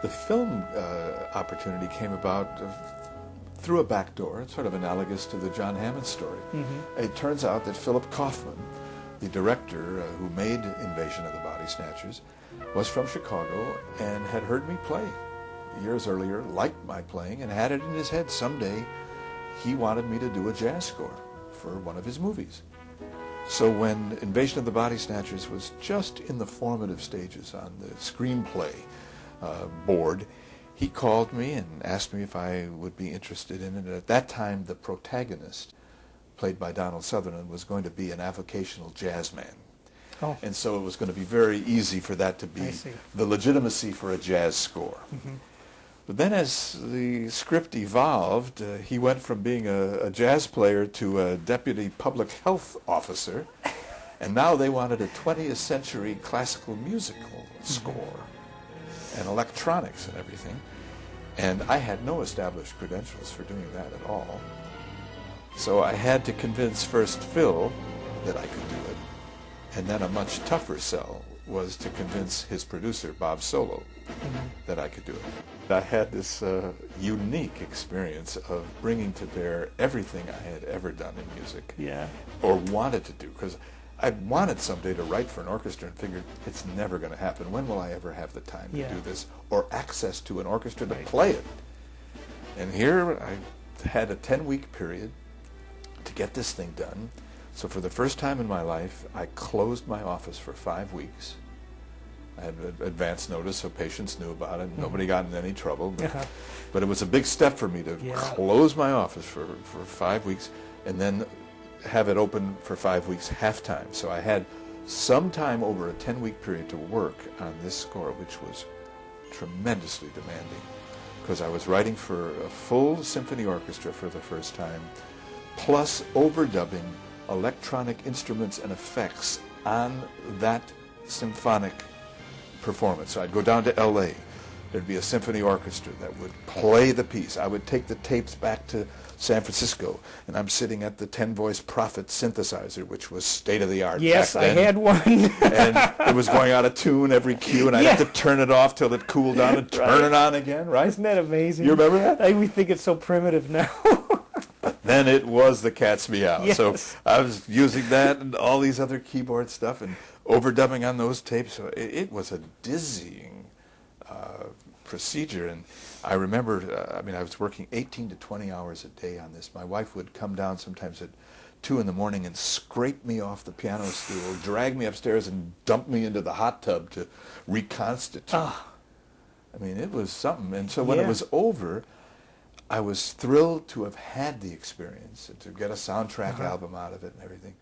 The film opportunity came about through a back door, sort of analogous to the John Hammond story. It turns out that Philip Kaufman, the director who made Invasion of the Body Snatchers, was from Chicago and had heard me play years earlier, liked my playing, and had it in his head someday he wanted me to do a jazz score for one of his movies. So when Invasion of the Body Snatchers was just in the formative stages on the screenplay board, he called me and asked me if I would be interested in it. And at that time, the protagonist, played by Donald Sutherland, was going to be an avocational jazz man. Oh. And so it was going to be very easy for that to be the legitimacy for a jazz score. But then as the script evolved, he went from being a jazz player to a deputy public health officer, and now they wanted a 20th century classical musical score and electronics and everything. And I had no established credentials for doing that at all. So I had to convince first Phil that I could do it, and then a much tougher sell was to convince his producer, Bob Solo, that I could do it. I had this unique experience of bringing to bear everything I had ever done in music, or wanted to do, because I wanted someday to write for an orchestra and figured it's never going to happen. When will I ever have the time to do this, or access to an orchestra to play it? And here I had a 10-week period to get this thing done. So for the first time in my life, I closed my office for 5 weeks. I had advance notice, so patients knew about it. Nobody got in any trouble. But it was a big step for me to close my office for 5 weeks and then have it open for 5 weeks half-time. So I had some time over a 10-week period to work on this score, which was tremendously demanding, because I was writing for a full symphony orchestra for the first time, plus overdubbing electronic instruments and effects on that symphonic performance. So I'd go down to L.A. There'd be a symphony orchestra that would play the piece. I would take the tapes back to San Francisco, and I'm sitting at the 10-voice Prophet synthesizer, which was state-of-the-art Yes, back then. I had one. And it was going out of tune every cue, and I'd have to turn it off till it cooled down and turn it on again, right? Isn't that amazing? You remember that? We think it's so primitive now. Then it was the cat's meow. Yes. So I was using that and all these other keyboard stuff and overdubbing on those tapes. So it was a dizzying procedure. And I remember, I was working 18 to 20 hours a day on this. My wife would come down sometimes at 2 in the morning and scrape me off the piano stool, drag me upstairs and dump me into the hot tub to reconstitute. I mean, it was something. And so when it was over, I was thrilled to have had the experience and to get a soundtrack album out of it and everything.